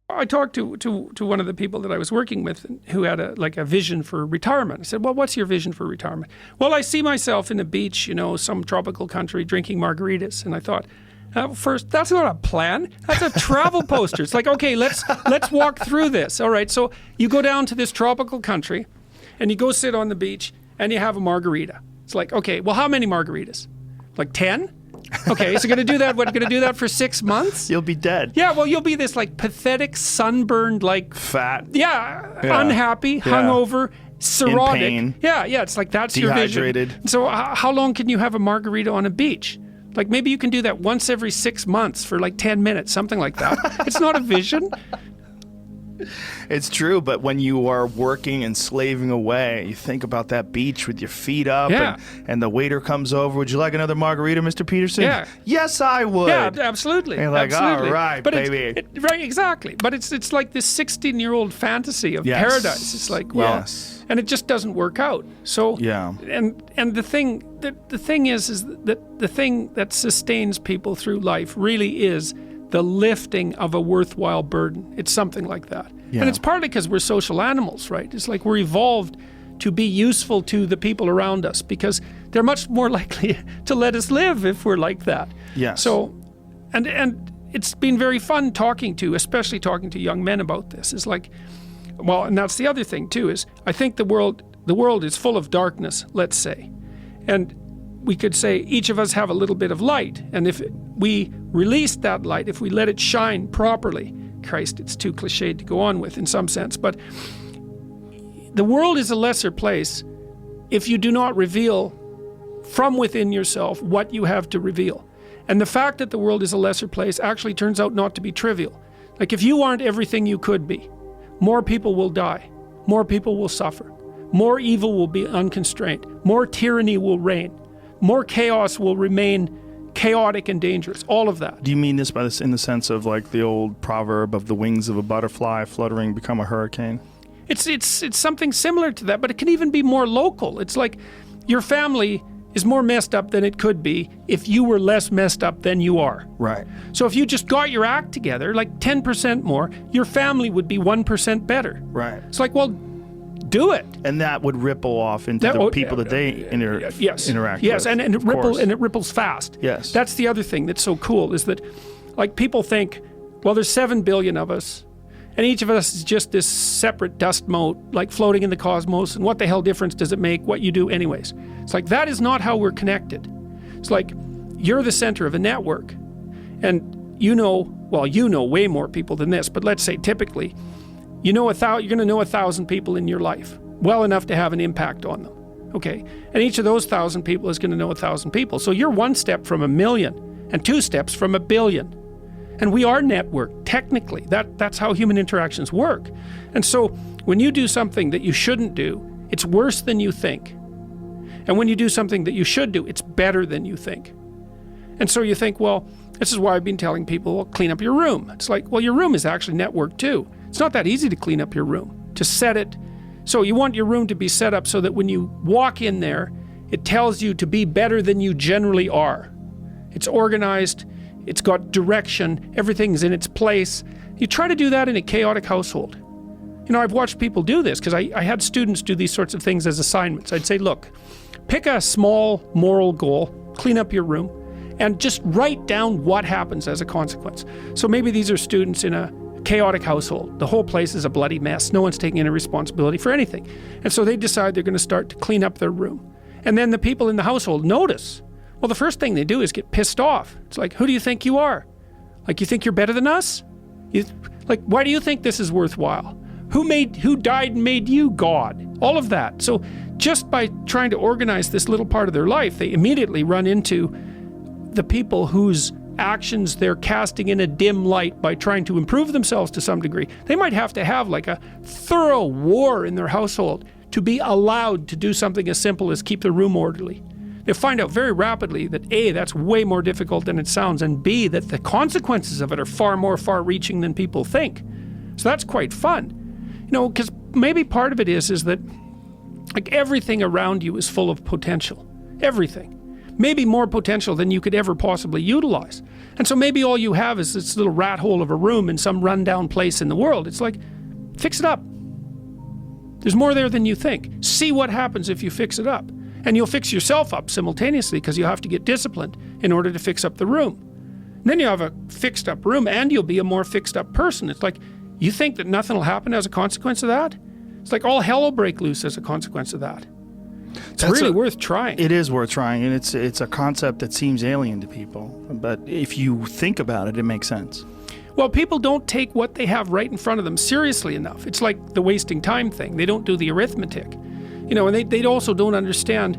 I talked to one of the people that I was working with who had a vision for retirement. I said, well, what's your vision for retirement? Well, I see myself in a beach, some tropical country drinking margaritas. And I thought, first, that's not a plan. That's a travel poster. It's like, okay, let's walk through this. All right, so you go down to this tropical country and you go sit on the beach and you have a margarita. It's like, okay, well, how many margaritas? Like 10? Okay, so going to do that. What, going to do that for 6 months? You'll be dead. Yeah, well, you'll be this pathetic, sunburned, fat. Yeah, unhappy, hungover, cirrhotic. In pain. Yeah, it's like that's your vision. Dehydrated. So how long can you have a margarita on a beach? Like maybe you can do that once every 6 months for 10 minutes, something like that. It's not a vision. It's true, but when you are working and slaving away, you think about that beach with your feet up, and the waiter comes over. Would you like another margarita, Mr. Peterson? Yeah. Yes, I would. Yeah, absolutely. And you're like, absolutely. all right, but baby. Right, exactly. But it's like this 16-year-old fantasy of paradise. It's like, well, and it just doesn't work out. So and the thing is that the thing that sustains people through life really is the lifting of a worthwhile burden. It's something like that. Yeah. And it's partly because we're social animals, right? It's like we're evolved to be useful to the people around us because they're much more likely to let us live if we're like that. Yes. So, and it's been very fun especially talking to young men about this. It's like, well, and that's the other thing too, is I think the world is full of darkness, let's say. And we could say each of us have a little bit of light. And if we release that light, if we let it shine properly, Christ, it's too cliched to go on with in some sense, but the world is a lesser place if you do not reveal from within yourself what you have to reveal. And the fact that the world is a lesser place actually turns out not to be trivial. Like if you aren't everything you could be, more people will die, more people will suffer, more evil will be unconstrained, more tyranny will reign, more chaos will remain chaotic and dangerous, all of that. Do you mean this by this in the sense of like the old proverb of the wings of a butterfly fluttering become a hurricane? It's something similar to that, but it can even be more local. It's like your family is more messed up than it could be if you were less messed up than you are. Right. So if you just got your act together, like 10% more, your family would be 1% better. Right. It's like, well, do it. And that would ripple off into the people that they interact with. Yes, and it ripples fast. Yes. That's the other thing that's so cool is that like people think, well, there's 7 billion of us, and each of us is just this separate dust mote, like floating in the cosmos, and what the hell difference does it make what you do anyways? It's like, that is not how we're connected. It's like, you're the center of a network, and you know way more people than this, but let's say typically, you're going to know 1,000 people in your life, well enough to have an impact on them, okay? And each of those 1,000 people is going to know 1,000 people. So you're 1 step from 1 million and 2 steps from 1 billion. And we are networked, technically. That's how human interactions work. And so when you do something that you shouldn't do, it's worse than you think. And when you do something that you should do, it's better than you think. And so you think, well, this is why I've been telling people, well, clean up your room. It's like, well, your room is actually networked too. It's not that easy to clean up your room, to set it. So you want your room to be set up so that when you walk in there, it tells you to be better than you generally are. It's organized, it's got direction, everything's in its place. You try to do that in a chaotic household. I've watched people do this because I had students do these sorts of things as assignments. I'd say, look, pick a small moral goal, clean up your room, and just write down what happens as a consequence. So maybe these are students in a chaotic household. The whole place is a bloody mess. No one's taking any responsibility for anything. And so they decide they're going to start to clean up their room. And then the people in the household notice. Well, the first thing they do is get pissed off. It's like, who do you think you are? Like, you think you're better than us? Why do you think this is worthwhile? Who died and made you God? All of that. So just by trying to organize this little part of their life, they immediately run into the people whose actions they're casting in a dim light by trying to improve themselves to some degree. They might have to have like a thorough war in their household to be allowed to do something as simple as keep the room orderly. They find out very rapidly that A, that's way more difficult than it sounds, and B, that the consequences of it are far more far-reaching than people think. So that's quite fun. Because maybe part of it is that like everything around you is full of potential. Everything. maybe more potential than you could ever possibly utilize. And so maybe all you have is this little rat hole of a room in some rundown place in the world. It's like, fix it up. There's more there than you think. See what happens if you fix it up. And you'll fix yourself up simultaneously, because you'll have to get disciplined in order to fix up the room. And then you have a fixed up room, and you'll be a more fixed up person. It's like, you think that nothing will happen as a consequence of that? It's like all hell will break loose as a consequence of that. It's really worth trying. It is worth trying, and it's a concept that seems alien to people. But if you think about it, it makes sense. Well, people don't take what they have right in front of them seriously enough. It's like the wasting time thing. They don't do the arithmetic. You know, and they also don't understand.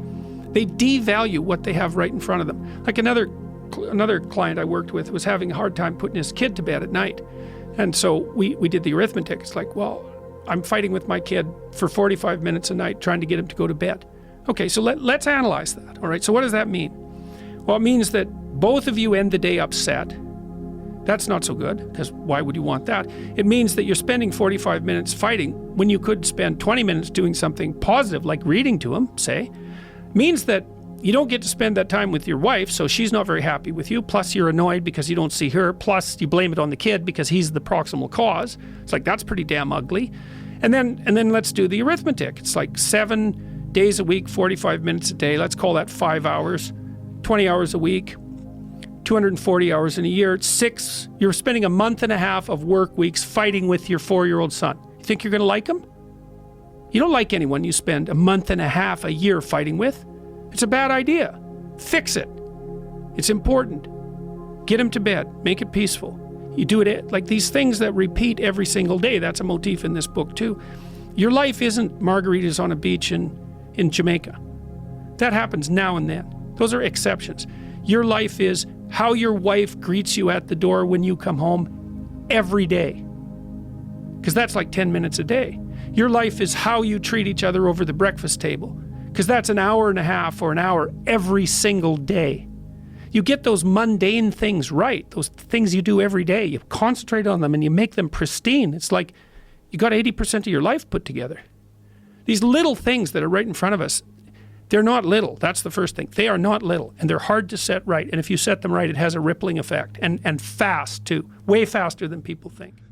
They devalue what they have right in front of them. Like another client I worked with was having a hard time putting his kid to bed at night. And so we did the arithmetic. It's like, well, I'm fighting with my kid for 45 minutes a night trying to get him to go to bed. Okay, so let's analyze that. All right, so what does that mean? Well, it means that both of you end the day upset. That's not so good, because why would you want that? It means that you're spending 45 minutes fighting when you could spend 20 minutes doing something positive, like reading to him, say. It means that you don't get to spend that time with your wife, so she's not very happy with you, plus you're annoyed because you don't see her, plus you blame it on the kid because he's the proximal cause. It's like, that's pretty damn ugly. And then let's do the arithmetic. It's like 7 days a week, 45 minutes a day. Let's call that 5 hours, 20 hours a week, 240 hours in a year. You're spending a month and a half of work weeks fighting with your 4-year-old son. You think you're going to like him? You don't like anyone you spend a month and a half a year fighting with. It's a bad idea. Fix it. It's important. Get him to bed. Make it peaceful. You do it like these things that repeat every single day. That's a motif in this book too. Your life isn't margaritas on a beach in Jamaica. That happens now and then. Those are exceptions. Your life is how your wife greets you at the door when you come home every day. Because that's like 10 minutes a day. Your life is how you treat each other over the breakfast table. Because that's an hour and a half or an hour every single day. You get those mundane things right, those things you do every day. You concentrate on them and you make them pristine. It's like you got 80% of your life put together. These little things that are right in front of us, they're not little. That's the first thing. They are not little, and they're hard to set right. And if you set them right, it has a rippling effect, and fast too, way faster than people think.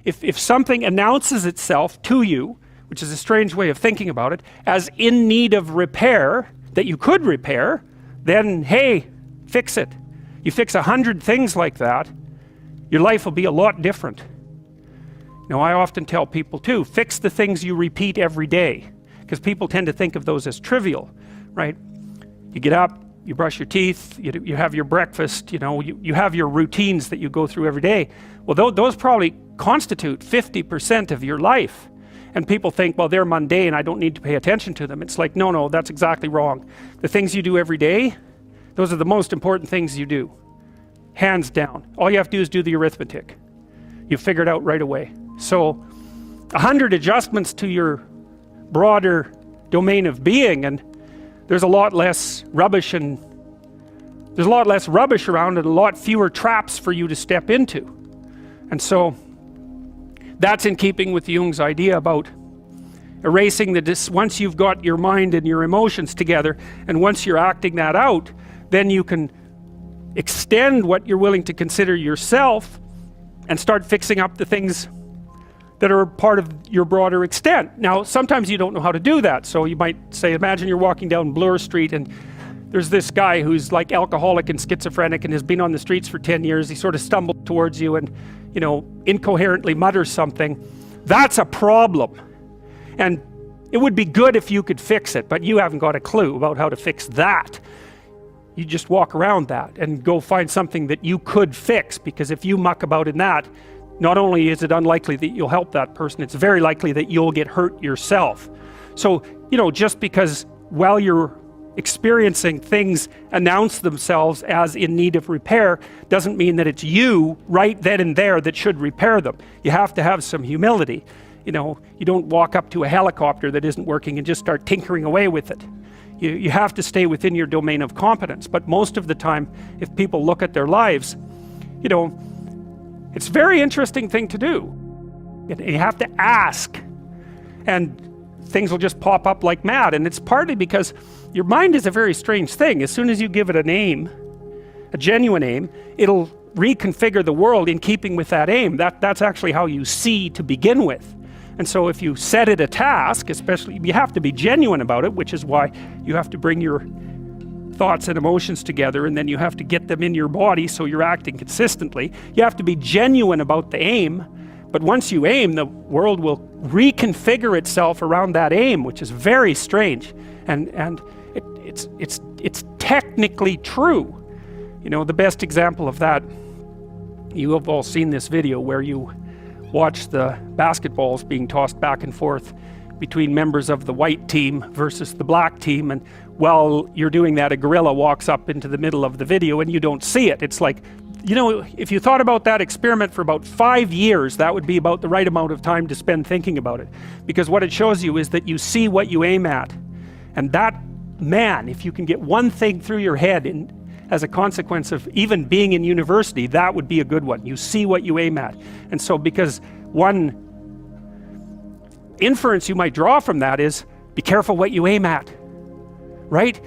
If something announces itself to you, which is a strange way of thinking about it, as in need of repair, that you could repair, then hey, fix it. You fix 100 things like that, your life will be a lot different. You know, I often tell people too, fix the things you repeat every day, because people tend to think of those as trivial, right? You get up, you brush your teeth, you have your breakfast, you know, you have your routines that you go through every day. Well, those probably constitute 50% of your life. And people think, well, they're mundane, I don't need to pay attention to them. It's like, no, that's exactly wrong. The things you do every day, those are the most important things you do. Hands down. All you have to do is do the arithmetic. You figure it out right away. So 100 adjustments to your broader domain of being, and there's a lot less rubbish around, and a lot fewer traps for you to step into. And so that's in keeping with Jung's idea about erasing once you've got your mind and your emotions together, and once you're acting that out, then you can extend what you're willing to consider yourself and start fixing up the things that are part of your broader extent. Now, sometimes you don't know how to do that. So you might say, imagine you're walking down Bloor Street and there's this guy who's like alcoholic and schizophrenic and has been on the streets for 10 years. He sort of stumbled towards you and, you know, incoherently mutters something. That's a problem. And it would be good if you could fix it, but you haven't got a clue about how to fix that. You just walk around that and go find something that you could fix, because if you muck about in that, not only is it unlikely that you'll help that person, it's very likely that you'll get hurt yourself. So, you know, just because while you're experiencing things announce themselves as in need of repair doesn't mean that it's you right then and there that should repair them. You have to have some humility. You know, you don't walk up to a helicopter that isn't working and just start tinkering away with it. You have to stay within your domain of competence. But most of the time, if people look at their lives, you know, it's a very interesting thing to do. You have to ask. And things will just pop up like mad. And it's partly because your mind is a very strange thing. As soon as you give it an aim, a genuine aim, it'll reconfigure the world in keeping with that aim. That's actually how you see to begin with. And so if you set it a task, especially, you have to be genuine about it, which is why you have to bring your thoughts and emotions together, and then you have to get them in your body so you're acting consistently. You have to be genuine about the aim, but once you aim, the world will reconfigure itself around that aim, which is very strange. And it's technically true. You know, the best example of that, you have all seen this video where you watch the basketballs being tossed back and forth between members of the white team versus the black team, and while you're doing that, a gorilla walks up into the middle of the video and you don't see it. It's like, you know, if you thought about that experiment for about 5 years, that would be about the right amount of time to spend thinking about it, because what it shows you is that you see what you aim at. And that, man, if you can get one thing through your head as a consequence of even being in university, that would be a good one. You see what you aim at. And so, because one inference you might draw from that is, be careful what you aim at, right?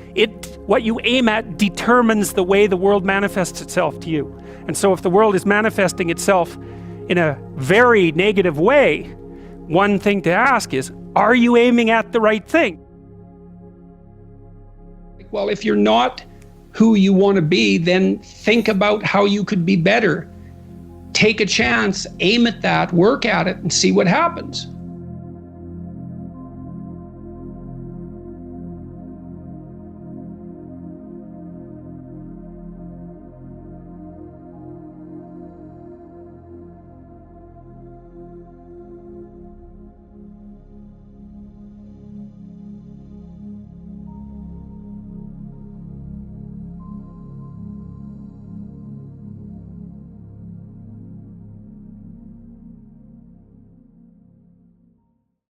What you aim at determines the way the world manifests itself to you. And so if the world is manifesting itself in a very negative way, one thing to ask is, are you aiming at the right thing? Well, if you're not who you want to be, then think about how you could be better. Take a chance, aim at that, work at it, and see what happens.